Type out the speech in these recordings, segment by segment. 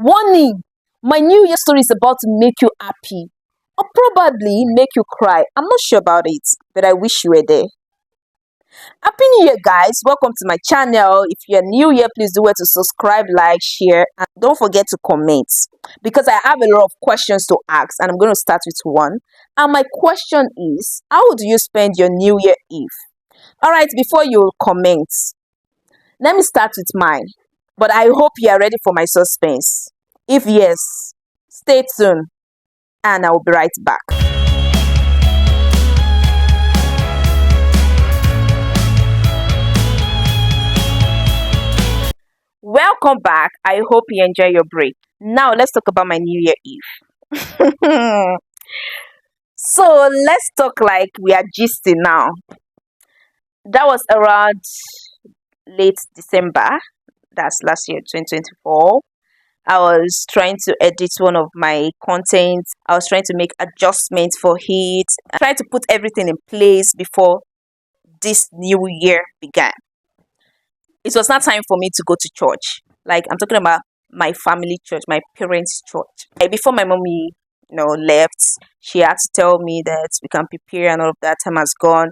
Warning! My New Year story is about to make you happy or probably make you cry. I'm not sure about it, but I wish you were there. Happy New Year, guys! Welcome to my channel. If you're new here, please do well to subscribe, like, share, and don't forget to comment because I have a lot of questions to ask, and I'm going to start with one. And my question is, how do you spend your New Year Eve? All right, before you comment, let me start with mine. But I hope you are ready for my suspense. If yes, stay tuned and I will be right back. Welcome back. I hope you enjoy your break. Now let's talk about my New Year Eve. So let's talk like we are gisting now. That was around late December. That's last year, 2024. I was trying to edit one of my content. I was trying to make adjustments for it. I tried to put everything in place before this new year began. It was not time for me to go to church. Like, I'm talking about my family church, my parents' church. Before my mommy, left, she had to tell me that we can prepare and all of that. Time has gone.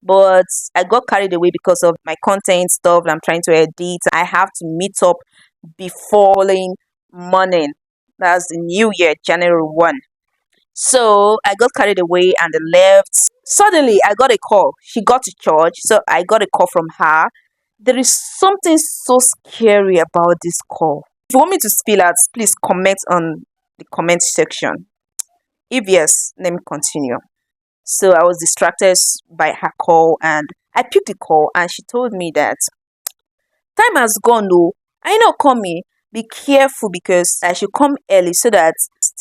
But I got carried away because of my content stuff that I'm trying to edit. I have to meet up before following morning. That's the new year, January 1. So I got carried away and left. Suddenly, I got a call. She got to church, so I got a call from her. There is something so scary about this call. If you want me to spill out, please comment on the comment section. If yes, let me continue. So I was distracted by her call and I picked the call and she told me that time has gone though. I know coming. Be careful because I should come early so that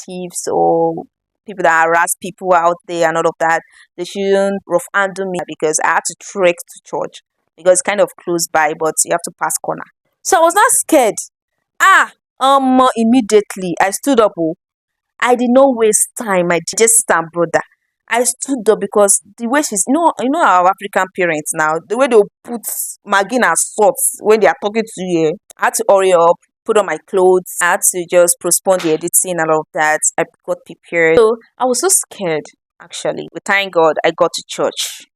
thieves or people that harass people out there and all of that, they shouldn't rough handle me because I had to trek to church because it's kind of close by, but you have to pass corner. So I was not scared. Immediately I stood up. Oh, I did not waste time. I just stand, brother. I stood up because the way she's, our African parents now, the way they put Maggi and salt when they are talking to you. I had to hurry up, put on my clothes. I had to just postpone the editing and all of that. I got prepared. So I was so scared, actually. But thank God I got to church.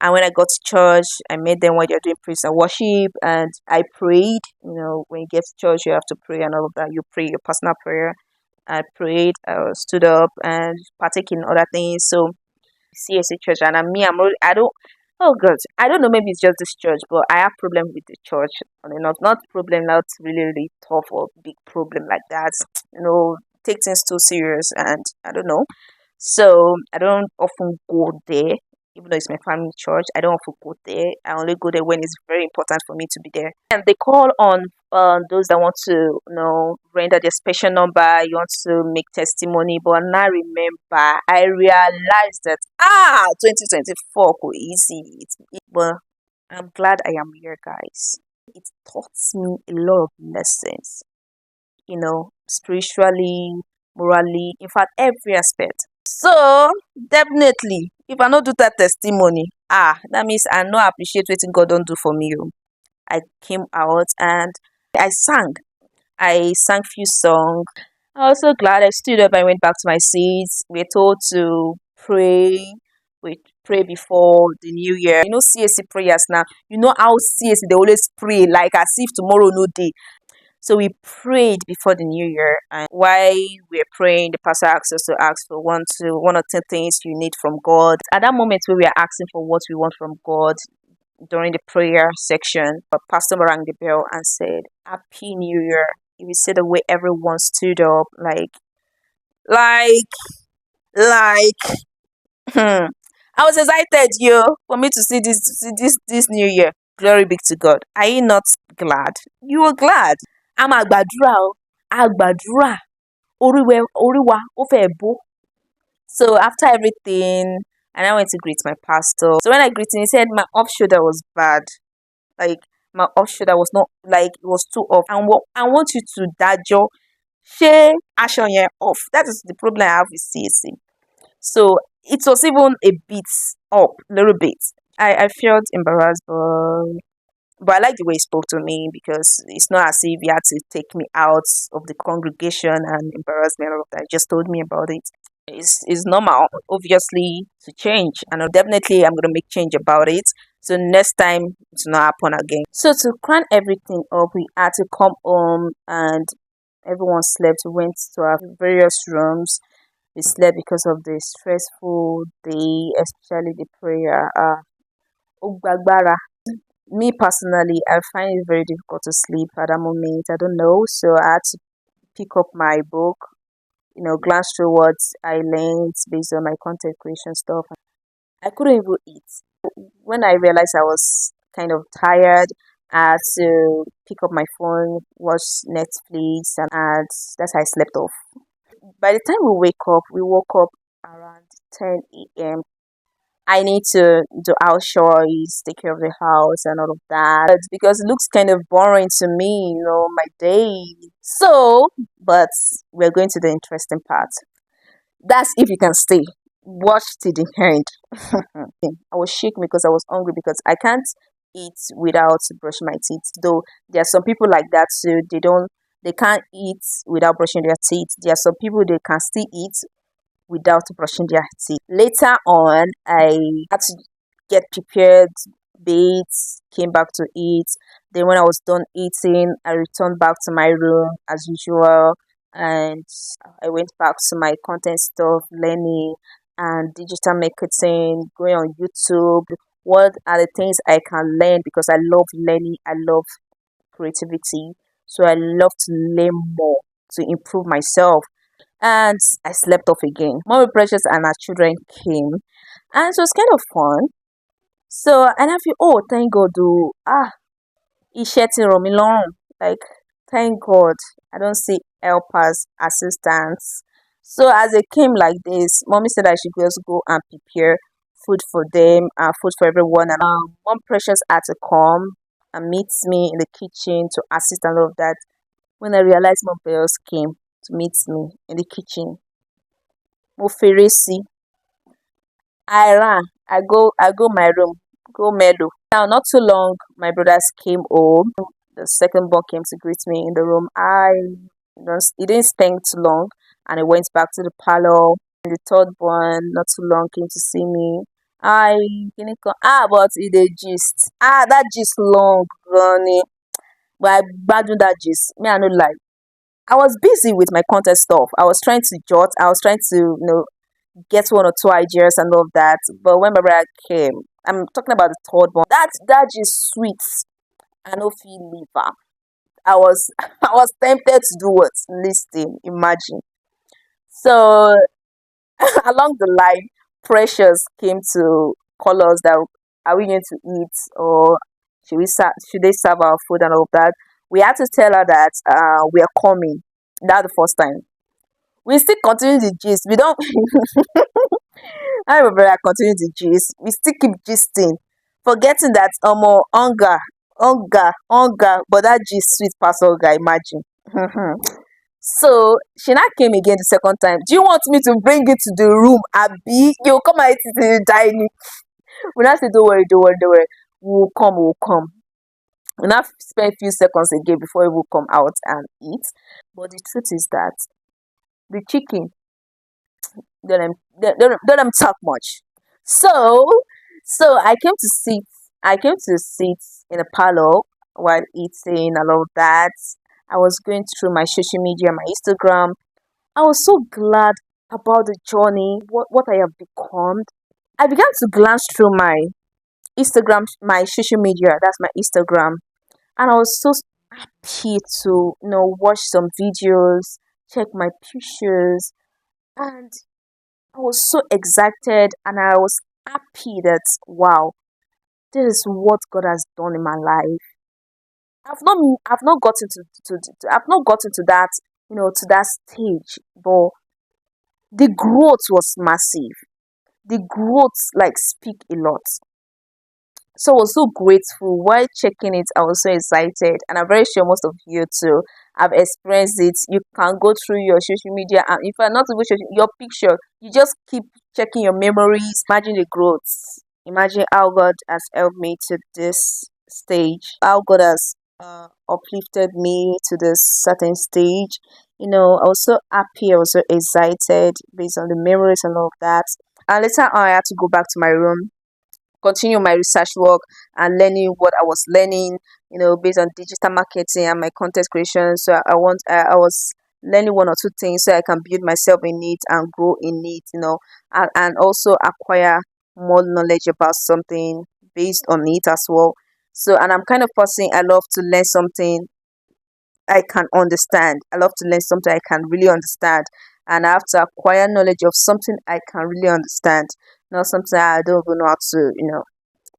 And when I got to church, I met them when they're doing praise and worship. And I prayed. When you get to church, you have to pray and all of that. You pray your personal prayer. I prayed, I stood up and partake in other things. So CSA church and I don't, oh God, I don't know, maybe it's just this church, but I have problem with the church. Not problem, not really, really tough or big problem like that. Take things too serious and I don't know. So I don't often go there. Even though it's my family church, I don't often go there. I only go there when it's very important for me to be there. And they call on those that want to, render their special number. You want to make testimony, but now remember, I realized that 2024 go easy. But I'm glad I am here, guys. It taught me a lot of lessons. Spiritually, morally, in fact, every aspect. So definitely, if I not do that testimony, that means I no appreciate what God don't do for me. I came out and I sang. I sang few songs. I was so glad I stood up. I went back to my seats. We're told to pray. We pray before the new year. CSC prayers now. You know how CSC they always pray like as if tomorrow no day. So we prayed before the new year, and while we were praying, the pastor asked us to ask for one or two things you need from God. At that moment where we are asking for what we want from God during the prayer section, the pastor rang the bell and said, "Happy New Year." If you see the way everyone stood up, I was excited, for me to see this new year. Glory be to God. Are you not glad? You were glad. I'm a gbàdúrà, orí wa, ó fẹ́ bó. So after everything, and I went to greet my pastor. So when I greeted him, he said my off shoulder was bad. Like my off shoulder was not it was too off. And I want you to dájọ́ ṣé aṣọ yẹn off. That is the problem I have with CAC. So it was even a bit up, a little bit. I felt embarrassed, but But I like the way he spoke to me because it's not as if he had to take me out of the congregation and embarrass me and all of that. He just told me about it. It's normal, obviously, to change, and definitely I'm gonna make change about it. So next time it's not happen again. So to crown everything up, we had to come home and everyone slept. We went to our various rooms. We slept because of the stressful day, especially the prayer. Ogbagbara. Me personally, I find it very difficult to sleep at that moment. I don't know, so I had to pick up my book, glance through what I learned based on my content creation stuff. I couldn't even eat. When I realized I was kind of tired, I had to pick up my phone, watch Netflix, and that's how I slept off. By the time we woke up around 10 a.m. I need to do house chores, take care of the house and all of that because it looks kind of boring to me, my day. So, but we're going to the interesting part. That's if you can stay. Watch till the end. I was shaking because I was hungry because I can't eat without brushing my teeth. Though there are some people like that too. They can't eat without brushing their teeth. There are some people they can still eat without brushing their teeth. Later on, I had to get prepared, bathe, came back to eat. Then when I was done eating, I returned back to my room as usual, and I went back to my content stuff, learning and digital marketing, going on YouTube. What are the things I can learn because I love learning, I love creativity. So I love to learn more to improve myself. And I slept off again. Mommy Precious and her children came, and it was kind of fun. So, and I feel, oh, thank God, do iṣẹ́ ti rọ̀ mí lọ́rùn. Like, thank God, I don't see helpers, assistants. So as they came like this, mommy said I should just go and prepare food for them, food for everyone. And Mom Precious had to come and meet me in the kitchen to assist and all of that. When I realized Mom Precious came to meet me in the kitchen, mo fèrè sí. I ran. I go my room, go mellow. Now, not too long, my brothers came home. The second born came to greet me in the room. It didn't stay too long, and I went back to the parlor. And the third born, not too long, came to see me. I didn't come. But it a gist. That gist long, running. But I gbadun that gist. Me, I no lie. I was busy with my content stuff. I was trying to jot. I was trying to, get one or two ideas and all of that. But when my brother came, I'm talking about the third one. That is sweet. I no feel liver. I was I was tempted to do what? Listen, imagine. So along the line, Precious came to call us that are we going to eat or should they serve our food and all of that. We had to tell her that we are coming. That's the first time. We still continue the gist. We don't I remember I continue the gist. We still keep gisting, forgetting that hunger, but that gist sweet pass hunger, imagine. So she now came again the second time. Do you want me to bring it to the room? Abi, you come and eat it in the dining. We now say, don't worry, don't worry, don't worry. We'll come. We now spend a few seconds again before we will come out and eat. But the truth is that the chicken don't talk much. So I came to sit in a parlor while eating and all of that. I was going through my social media, my Instagram. I was so glad about the journey, what I have become. I began to glance through my Instagram, my social media, that's my Instagram, and I was so happy to watch some videos, check my pictures, and I was so excited and I was happy that wow, this is what God has done in my life. I've not gotten I've not gotten to that, to that stage, but the growth was massive. The growth like speak a lot. So I was so grateful while checking it. I was so excited, and I'm very sure most of you too have experienced it. You can go through your social media, and if you're not even your picture, you just keep checking your memories. Imagine the growth. Imagine how God has helped me to this stage, how God has uplifted me to this certain stage. I was so happy, I was so excited based on the memories and all of that. And later on, I had to go back to my room, continue my research work and learning what I was learning, based on digital marketing and my content creation. So I was learning one or two things so I can build myself in it and grow in it, and also acquire more knowledge about something based on it as well. So, and I'm kind of person, I love to learn something I can understand. I love to learn something I can really understand. And I have to acquire knowledge of something I can really understand, not something I don't even know how to,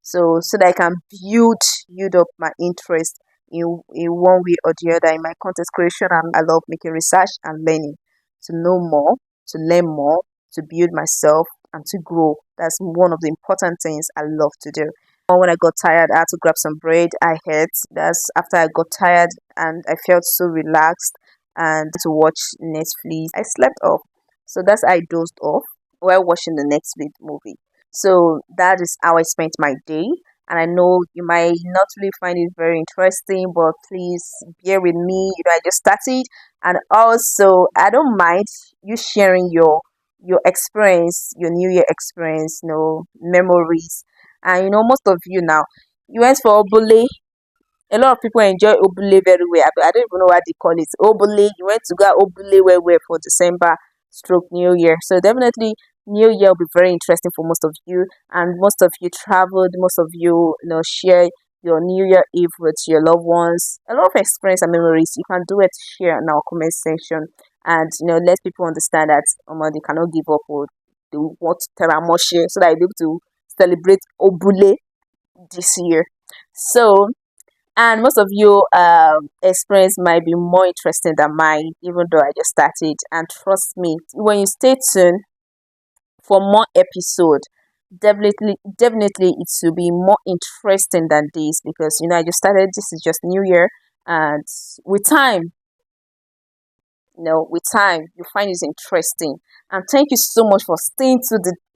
so that I can build up my interest in one way or the other in my content creation. And I love making research and learning to know more, to learn more, to build myself and to grow. That's one of the important things I love to do. When I got tired, I had to grab some bread. I ate. That's after I got tired and I felt so relaxed and to watch Netflix. I slept off. So that's how I dozed off while watching the Netflix movie. So that is how I spent my day. And I know you might not really find it very interesting, but please bear with me. I just started, and also I don't mind you sharing your experience, your New Year experience, memories. And most of you now, you went for Obole. A lot of people enjoy Obule very well. I don't even know what they call it. Obule, you went to go Obule well for December stroke New Year. So definitely New Year will be very interesting for most of you. And most of you traveled, most of you, share your New Year Eve with your loved ones. A lot of experience and memories. You can do it, share in our comment section. And let people understand that they cannot give up or they want to tell them more share so that they'll be able to celebrate Obule this year. So, and most of you experience might be more interesting than mine, even though I just started. And trust me, when you stay tuned for more episode, definitely it will be more interesting than this, because I just started. This is just New Year, and with time, with time you find it interesting. And thank you so much for staying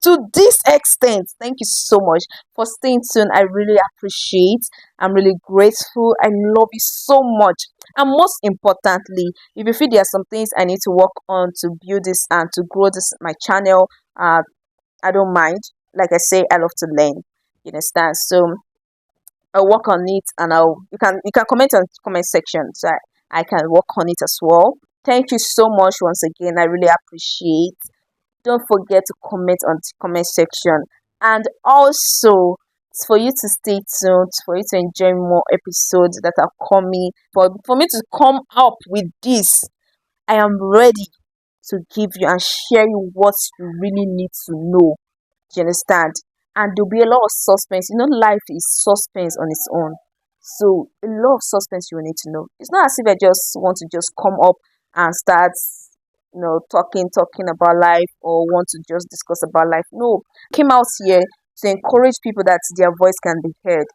to this extent. Thank you so much for staying tuned. I really appreciate. I'm really grateful. I love you so much. And most importantly, if you feel there are some things I need to work on to build this and to grow this my channel, I don't mind. Like I say, I love to learn. You understand? So I'll work on it, and you can comment on comment section, so I can work on it as well. Thank you so much once again. I really appreciate. Don't forget to comment on the comment section, and also for you to stay tuned, for you to enjoy more episodes that are coming. For me to come up with this, I am ready to give you and share you what you really need to know. Do you understand? And there'll be a lot of suspense. Life is suspense on its own. So a lot of suspense you will need to know. It's not as if I just want to just come up and start, talking about life, or want to just discuss about life. No, I came out here to encourage people that their voice can be heard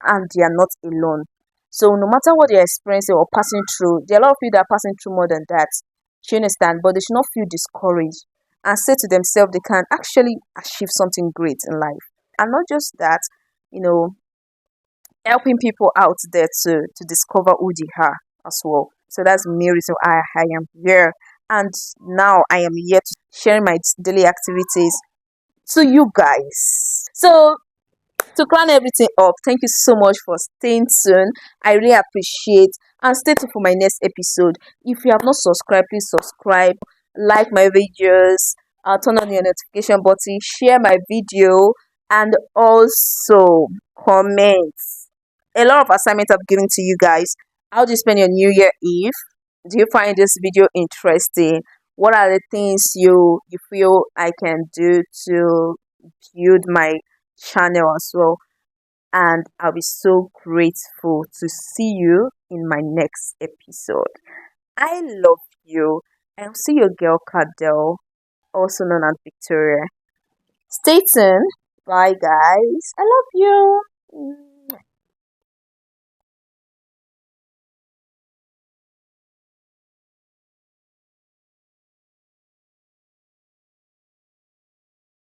and they are not alone. So no matter what they're experiencing or passing through, there are a lot of people that are passing through more than that. Do you understand? But they should not feel discouraged and say to themselves they can actually achieve something great in life. And not just that, you know, helping people out there to discover who they are as well. So that's the main reason I am here. And now I am here to share my daily activities to you guys. So to crown everything up, thank you so much for staying tuned. I really appreciate, and stay tuned for my next episode. If you have not subscribed, please subscribe, like my videos, turn on your notification button, share my video, and also comment. A lot of assignments I've given to you guys. How do you spend your New Year Eve? Do you find this video interesting? What are the things you feel I can do to build my channel as well? And I'll be so grateful to see you in my next episode. I love you. I'll see your girl Cardell, also known as Victoria. Stay tuned. Bye guys. I love you.